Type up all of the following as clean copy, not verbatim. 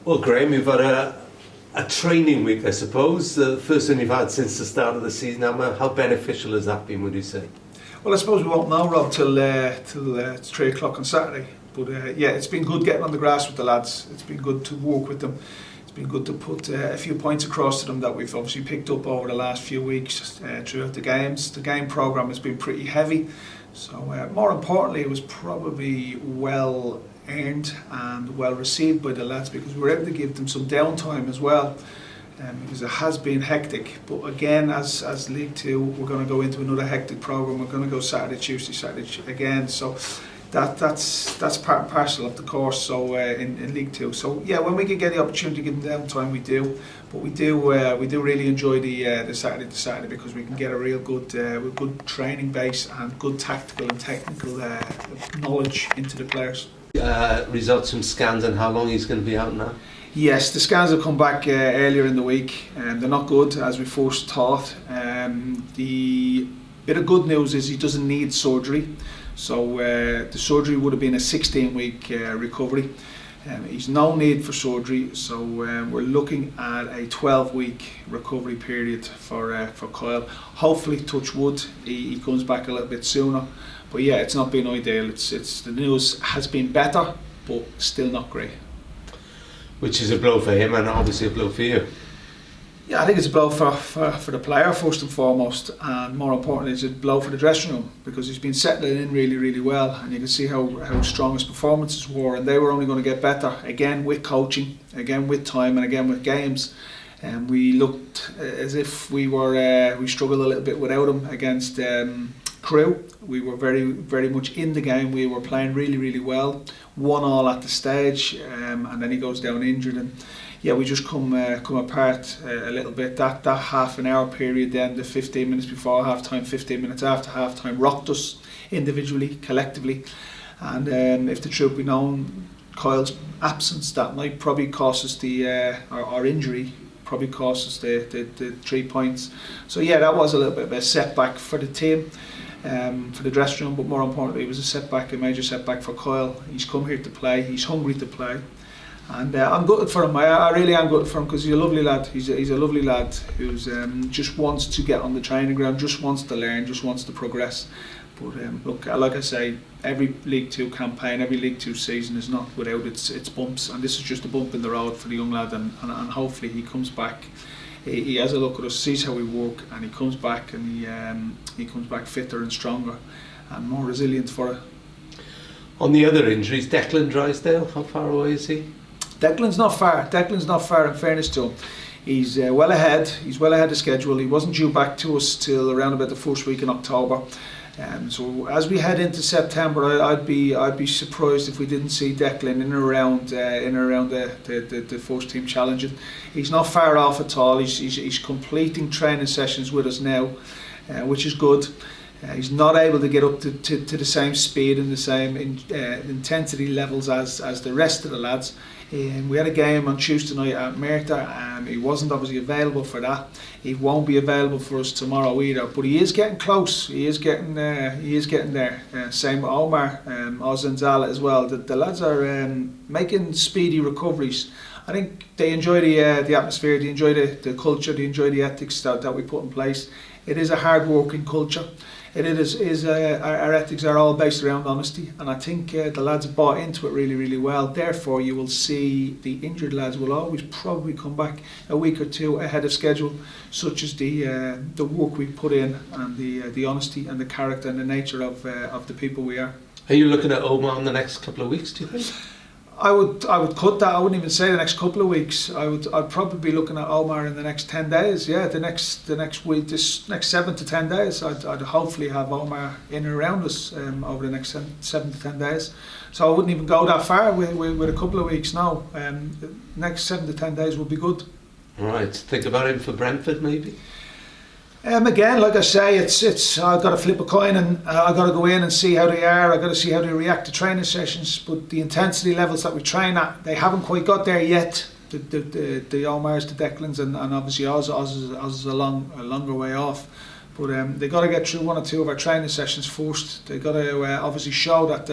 Well, Graham, you've had a training week, I suppose, the first one you've had since the start of the season. How beneficial has that been, would you say? Well, I suppose we won't know, Rob, till 3 o'clock on Saturday. But yeah, it's been good getting on the grass with the lads. It's been good to walk with them. It's been good to put a few points across to them that we've obviously picked up over the last few weeks throughout the games. The game programme has been pretty heavy. So more importantly, it was probably well earned and well received by the lads, because we were able to give them some downtime as well, because it has been hectic. But again, as League Two, we're going to go into another hectic programme. We're going to go Saturday, Tuesday again. So that's part and parcel of the course. So in League Two. So yeah, when we can get the opportunity to give them downtime, we do. But we do really enjoy the Saturday to Saturday, because we can get a real good training base and good tactical and technical knowledge into the players. Results from scans and how long he's going to be out now? Yes, the scans have come back earlier in the week, and they're not good as we first thought. The bit of good news is he doesn't need surgery, so the surgery would have been a 16-week recovery. He's no need for surgery, so we're looking at a 12-week recovery period for Kyle. Hopefully, touch wood, he comes back a little bit sooner. But yeah, it's not been ideal. It's the news has been better, but still not great. Which is a blow for him, and obviously a blow for you. Yeah, I think it's a blow for the player first and foremost, and more importantly, it's a blow for the dressing room, because he's been settling in really well, and you can see how strong his performances were, and they were only going to get better again with coaching, again with time, and again with games. And we looked as if we struggled a little bit without him against Crewe. We were very much in the game. We were playing really well, 1-1 at the stage, and then he goes down injured, and yeah, we just come apart a little bit. That half an hour period, then the 15 minutes before half time, 15 minutes after half time, rocked us individually, collectively, and if the truth be known, Kyle's absence that night probably cost us our injury. Probably cost us the 3 points. So yeah, that was a little bit of a setback for the team, for the dressing room, but more importantly, it was a major setback for Kyle. He's come here to play, he's hungry to play, and I'm gutted for him. I really am gutted for him, because he's a lovely lad. He's a lovely lad who's just wants to get on the training ground, just wants to learn, just wants to progress. But look, like I say, every League Two campaign, every League Two season is not without its bumps, and this is just a bump in the road for the young lad, and hopefully he comes back. He has a look at us, sees how we work, and he comes back, and he comes back fitter and stronger and more resilient for it. On the other injuries, Declan Drysdale, how far away is he? Declan's not far, in fairness to him. He's well ahead. He's well ahead of schedule. He wasn't due back to us till around about the first week in October. So as we head into September, I'd be surprised if we didn't see Declan in and around the first team challenging. He's not far off at all. He's completing training sessions with us now, which is good. He's not able to get up to the same speed and the same intensity levels as the rest of the lads. We had a game on Tuesday night at Merthyr. He wasn't obviously available for that. He won't be available for us tomorrow either. But he is getting close. He is getting there. Same with Omar, Ozenzala as well. The lads are making speedy recoveries. I think they enjoy the atmosphere. They enjoy the culture. They enjoy the ethics that we put in place. It is a hard-working culture. Our ethics are all based around honesty, and I think the lads have bought into it really well. Therefore, you will see the injured lads will always probably come back a week or two ahead of schedule, such as the work we put in, and the honesty and the character and the nature of the people we are. Are you looking at Omar in the next couple of weeks, do you think? I would cut that. I wouldn't even say the next couple of weeks. I'd probably be looking at Omar in the next 10 days. Yeah, the next week, this next 7 to 10 days. I'd hopefully have Omar in and around us over the next 7 to 10 days. So I wouldn't even go that far with a couple of weeks now. The next 7 to 10 days would be good. Right. Think about him for Brentford maybe. Again, like I say, it's I've got to flip a coin, and I've got to go in and see how they are. I've got to see how they react to training sessions. But the intensity levels that we train at, they haven't quite got there yet. The Omars, the Declans, and obviously Oz is a longer way off. But they got to get through 1 or 2 of our training sessions first. They got to obviously show that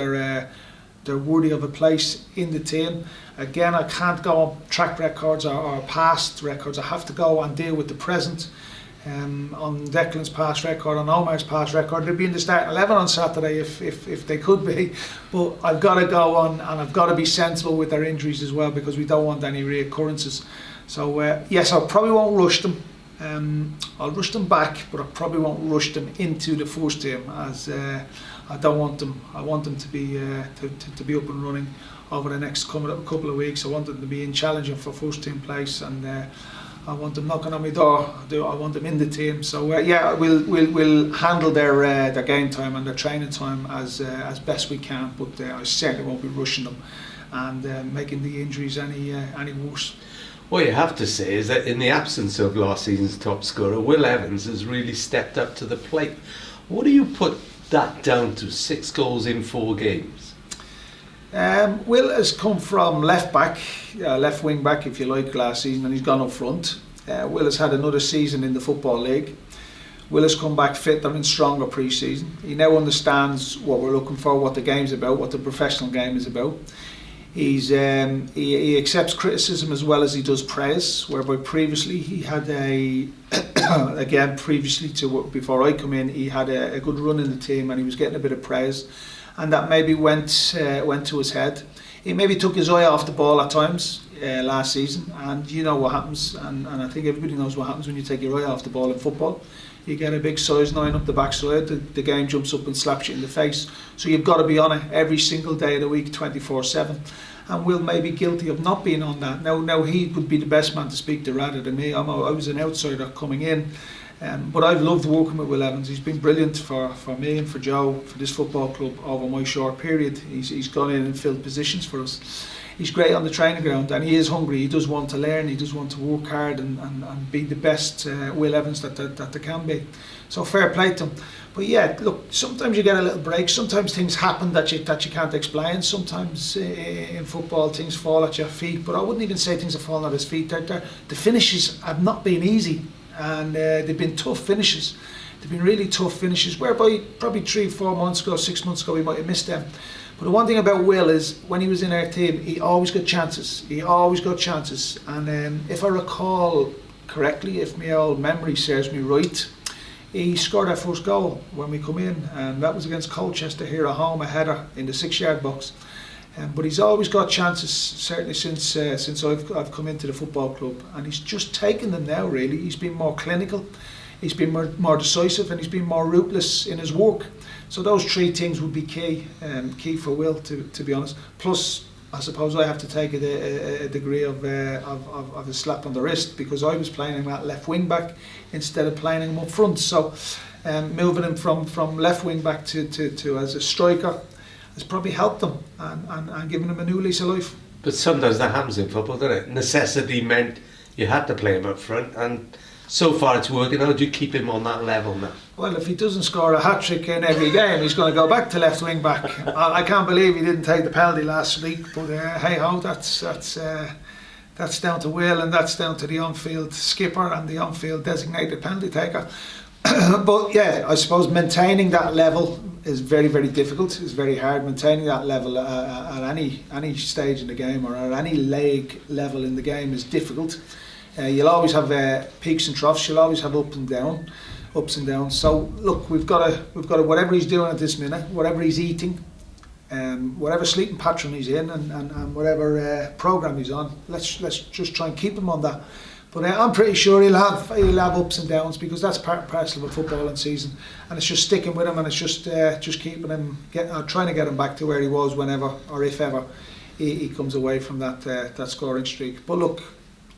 they're worthy of a place in the team. Again, I can't go on track records or past records. I have to go and deal with the present. On Declan's past record, on Omar's past record, they'd be in the starting 11 on Saturday if they could be. But I've got to go on, and I've got to be sensible with their injuries as well, because we don't want any reoccurrences. So yes, I probably won't rush them. I'll rush them back, but I probably won't rush them into the first team, as I don't want them. I want them to be to be up and running over the next couple of weeks. I want them to be in challenging for first team place, and I want them knocking on my door. I want them in the team. So yeah, we'll handle their game time and their training time as best we can. But I certainly won't be rushing them and making the injuries any worse. What you have to say is that in the absence of last season's top scorer, Will Evans has really stepped up to the plate. What do you put that down to? 6 goals in 4 games. Will has come from left wing back, if you like, last season, and he's gone up front. Will has had another season in the Football League. Will has come back fitter and stronger pre-season. He now understands what we're looking for, what the game's about, what the professional game is about. He accepts criticism as well as he does praise, whereby previously he had before I come in, he had a good run in the team and he was getting a bit of praise, and that maybe went to his head. He maybe took his eye off the ball at times last season, and you know what happens, and I think everybody knows what happens when you take your eye off the ball in football. You get a big size 9 up the backside, the game jumps up and slaps you in the face. So you've got to be on it every single day of the week, 24/7. And Will may be guilty of not being on that. Now he would be the best man to speak to rather than me. I was an outsider coming in. But I've loved working with Will Evans. He's been brilliant for me and for Joe, for this football club over my short period. He's gone in and filled positions for us. He's great on the training ground, and he is hungry. He does want to learn. He does want to work hard and be the best Will Evans that there can be. So fair play to him. But yeah, look, sometimes you get a little break. Sometimes things happen that you can't explain. Sometimes in football things fall at your feet. But I wouldn't even say things have fallen at his feet. The finishes have not been easy, and they've been tough finishes. They've been really tough finishes, whereby probably 3-4 months ago, 6 months ago, we might have missed them. But the one thing about Will is when he was in our team, he always got chances. And if I recall correctly, if my old memory serves me right, he scored our first goal when we come in, and that was against Colchester here at home, a header in the 6-yard box. But he's always got chances, certainly since I've come into the football club, and he's just taken them now. Really, he's been more clinical, he's been more decisive, and he's been more ruthless in his work. So those 3 things would be key for Will, to be honest. Plus, I suppose I have to take a degree of a slap on the wrist, because I was playing him at left wing back instead of playing him up front. So moving him from left wing back to as a striker has probably helped him and given him a new lease of life. But sometimes that happens in football, doesn't it? Necessity meant you had to play him up front, and so far it's working. How do you keep him on that level now? Well, if he doesn't score a hat-trick in every game, he's going to go back to left wing back. I can't believe he didn't take the penalty last week, but hey ho, that's down to Will, and that's down to the on-field skipper and the on-field designated penalty taker. But yeah, I suppose maintaining that level is very, very difficult. It's very hard. Maintaining that level at any stage in the game, or at any league level in the game, is difficult. You'll always have peaks and troughs. You'll always have ups and downs. So look, we've got to whatever he's doing at this minute, whatever he's eating, whatever sleeping pattern he's in, and whatever program he's on. Let's just try and keep him on that. But I'm pretty sure he'll have ups and downs, because that's part and parcel of a footballing season, and it's just sticking with him, and it's just keeping him, trying to get him back to where he was whenever or if ever he comes away from that scoring streak. But look,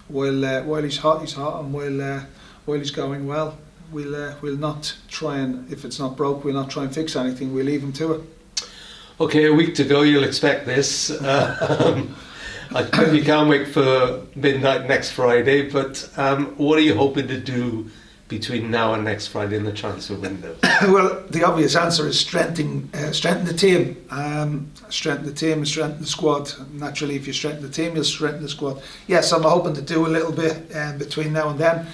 while he's hot, and while he's going well, we'll not try and, if it's not broke, we'll not try and fix anything. We'll leave him to it. Okay, a week to go. You'll expect this. You can't wait for midnight next Friday, but what are you hoping to do between now and next Friday in the transfer window? Well, the obvious answer is strengthen the team. Strengthen the team and strengthen the squad. Naturally, if you strengthen the team, you'll strengthen the squad. Yes, I'm hoping to do a little bit between now and then.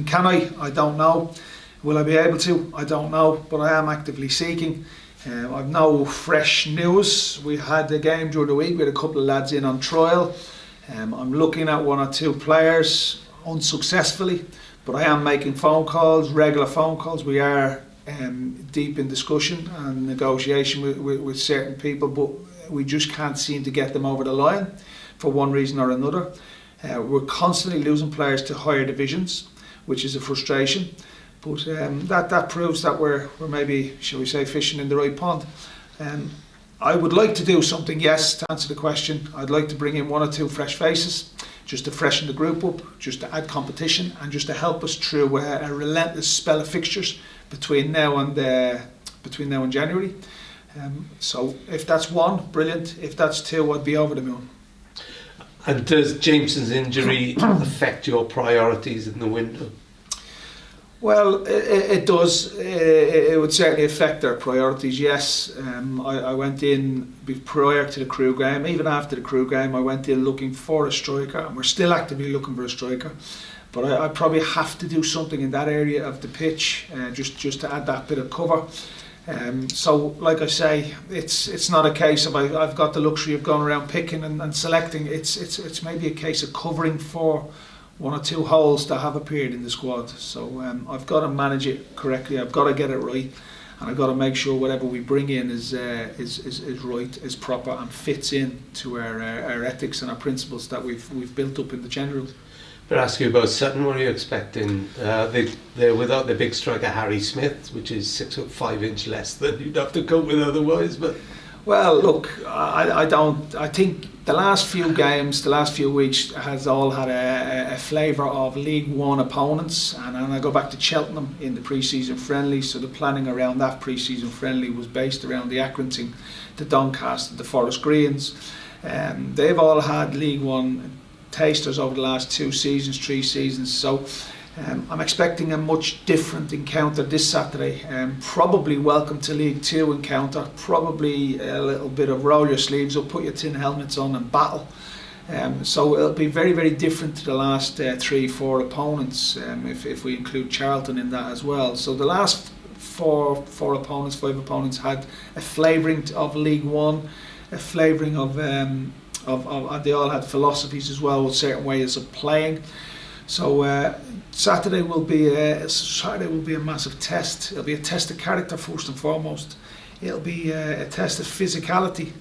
Can I? I don't know. Will I be able to? I don't know, but I am actively seeking. I've no fresh news. We had the game during the week. We had a couple of lads in on trial. I'm looking at one or two players unsuccessfully, but I am making phone calls, regular phone calls. We are deep in discussion and negotiation with certain people, but we just can't seem to get them over the line for one reason or another. We're constantly losing players to higher divisions, which is a frustration. But that proves that we're maybe, shall we say, fishing in the right pond. I would like to do something, yes, to answer the question. I'd like to bring in one or two fresh faces, just to freshen the group up, just to add competition, and just to help us through a relentless spell of fixtures between now and January. So if that's one, brilliant. If that's two, I'd be over the moon. And does Jameson's injury affect your priorities in the window? Well, it does. It would certainly affect our priorities, yes. I went in prior to the Crewe game, even after the Crewe game, I went in looking for a striker, and we're still actively looking for a striker. But I probably have to do something in that area of the pitch, just to add that bit of cover. So, like I say, it's not a case of I've got the luxury of going around picking and selecting. It's maybe a case of covering for one or two holes that have appeared in the squad. So I've got to manage it correctly. I've got to get it right, and I've got to make sure whatever we bring in is right, is proper, and fits in to our ethics and our principles that we've built up in the change room. But ask you about Sutton. What are you expecting? They're without their big striker Harry Smith, which is 6 foot 5 inch less than you'd have to cope with otherwise. But well, look, I think the last few games, the last few weeks has all had a flavour of League One opponents, and I go back to Cheltenham in the pre-season friendly. So the planning around that pre-season friendly was based around the Accrington, the Doncaster, the Forest Greens. They've all had League One tasters over the last 2 seasons, 3 seasons. So I'm expecting a much different encounter this Saturday. Probably welcome to League 2 encounter. Probably a little bit of roll your sleeves up, put your tin helmets on and battle. So it'll be very, very different to the last 3-4 opponents, if we include Charlton in that as well. So the last 5 opponents had a flavouring of League 1, a flavouring of they all had philosophies as well, with certain ways of playing. So Saturday will be a massive test. It'll be a test of character first and foremost. It'll be a test of physicality.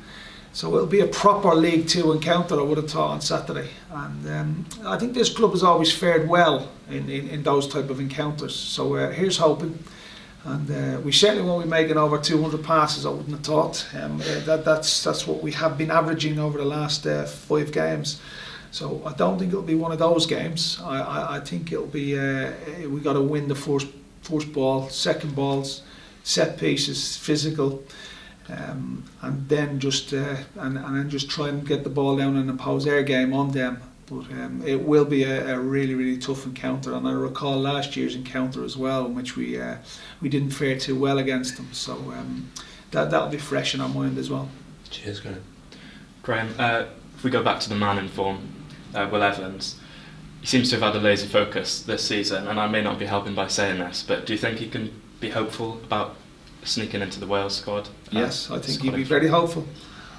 So it'll be a proper League 2 encounter, I would have thought, on Saturday. And I think this club has always fared well in those type of encounters. So here's hoping. And we certainly won't be making over 200 passes, I wouldn't have thought. That's what we have been averaging over the last 5 games. So I don't think it'll be one of those games. I think it'll be we got to win the first ball, second balls, set pieces, physical, and then just try and get the ball down and impose our game on them. But it will be a really, really tough encounter, and I recall last year's encounter as well, in which we didn't fare too well against them. So that'll be fresh in our mind as well. Cheers, Graham. Graham, if we go back to the man in form, Will Evans, he seems to have had a laser focus this season, and I may not be helping by saying this, but do you think he can be hopeful about sneaking into the Wales squad? Yes, I think he'd be very hopeful.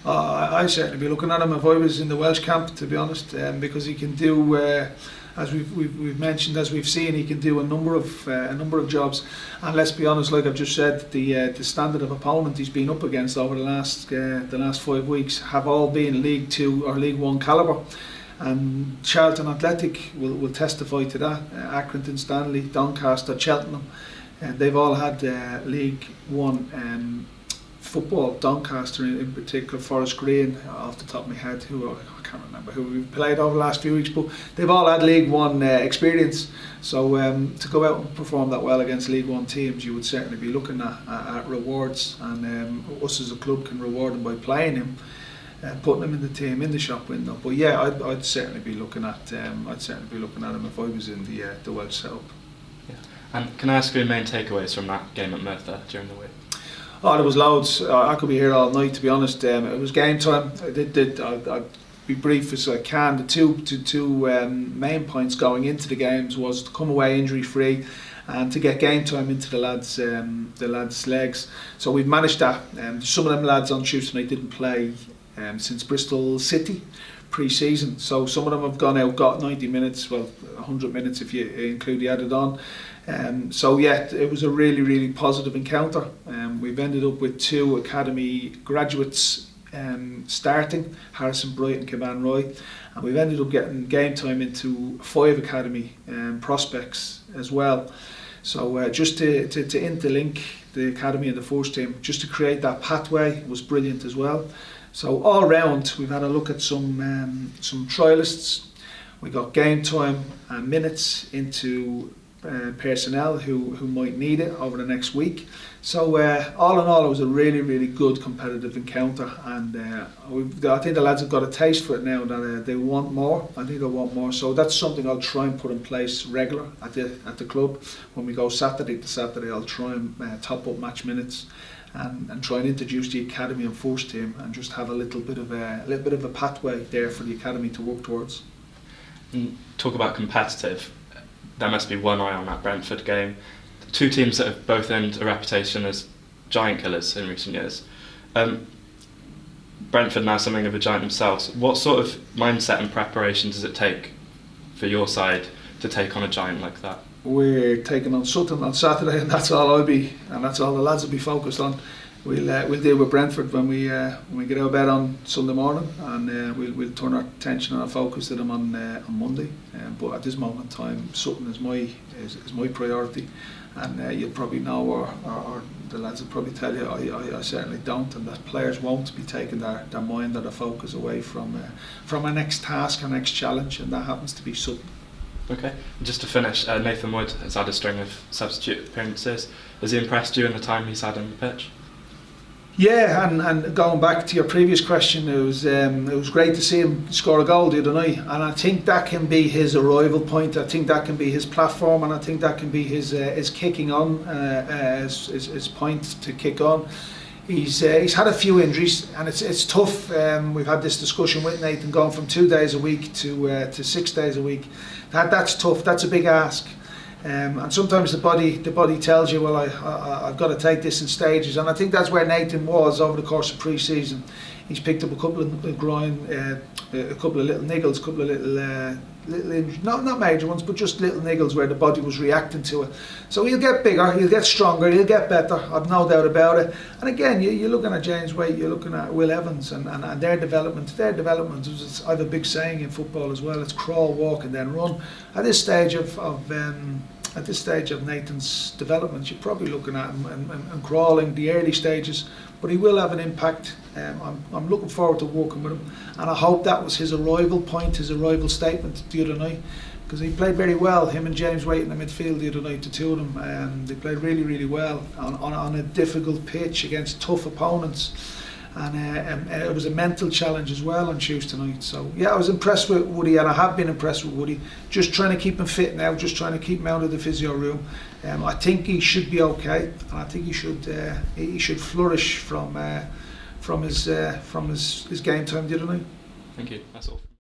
I'd certainly be looking at him if I was in the Welsh camp, to be honest, because he can do, as we've mentioned, as we've seen, he can do a number of jobs. And let's be honest, like I've just said, the standard of opponent he's been up against over the last 5 weeks have all been League 2 or League 1 calibre. And Charlton Athletic will testify to that. Accrington, Stanley, Doncaster, Cheltenham, and they've all had League 1 football. Doncaster in particular, Forest Green, off the top of my head, who I can't remember who we've played over the last few weeks, but they've all had League 1 experience. So to go out and perform that well against League 1 teams, you would certainly be looking at rewards, and us as a club can reward him by playing him, putting him in the team in the shop window. But yeah, I'd certainly be looking at him if I was in the Welsh setup. Yeah. And can I ask you your main takeaways from that game at Merthyr during the week? Oh, there was loads. I could be here all night, to be honest. It was game time. I'll be brief as I can. The two main points going into the games was to come away injury free and to get game time into the lads' legs. So we've managed that. Some of them lads on Tuesday night didn't play since Bristol City pre-season, so some of them have gone out, got 90 minutes, well 100 minutes if you include the added on. So yeah, it was a really, really positive encounter. We've ended up with 2 academy graduates starting, Harrison Bright and Cavan Roy, and we've ended up getting game time into 5 academy prospects as well. So just to interlink the academy and the first team, just to create that pathway was brilliant as well. So all round, we've had a look at some trialists. We got game time and minutes into personnel who might need it over the next week. So all in all, it was a really, really good competitive encounter, and I think the lads have got a taste for it now, that they want more. I think they want more, so that's something I'll try and put in place regular at the club. When we go Saturday to Saturday, I'll try and top up match minutes and try and introduce the academy and first team, and just have a little bit of a pathway there for the academy to work towards. And talk about competitive. There must be one eye on that Brentford game. 2 teams that have both earned a reputation as giant killers in recent years. Brentford now something of a giant themselves. What sort of mindset and preparation does it take for your side to take on a giant like that? We're taking on Sutton on Saturday, and that's all that's all the lads will be focused on. We'll deal with Brentford when we get out of bed on Sunday morning, and we'll turn our attention and our focus to them on Monday. But at this moment in time, Sutton is my priority, and you'll probably know, or the lads will probably tell you, I certainly don't, and that players won't be taking their mind or their focus away from our next task, our next challenge, and that happens to be Sutton. Okay, just to finish, Nathan Wood has had a string of substitute appearances. Has he impressed you in the time he's had on the pitch? Yeah, and going back to your previous question, it was great to see him score a goal the other night, and I think that can be his arrival point. I think that can be his platform, and I think that can be his kicking on, his point to kick on. He's had a few injuries, and it's tough. We've had this discussion with Nathan, going from 2 days a week to 6 days a week. That's tough. That's a big ask. And sometimes the body tells you, well, I've got to take this in stages, and I think that's where Nathan was over the course of pre-season. He's picked up a couple of groin, a couple of little niggles, a couple of little injuries, not major ones, but just little niggles where the body was reacting to it. So he'll get bigger, he'll get stronger, he'll get better, I've no doubt about it. And again, you're looking at James Waite, you're looking at Will Evans, and their development. I have a big saying in football as well, it's crawl, walk and then run. At this stage of Nathan's development, you're probably looking at him and crawling the early stages, but he will have an impact. I'm looking forward to working with him, and I hope that was his arrival point, his arrival statement the other night, because he played very well, him and James Waite in the midfield the other night, the two of them. They played really, really well on a difficult pitch against tough opponents. And it was a mental challenge as well on Tuesday night. So yeah, I was impressed with Woody, and I have been impressed with Woody. Just trying to keep him fit now, just trying to keep him out of the physio room. I think he should be okay, and I think he should flourish from his game time the other night. Thank you. That's all.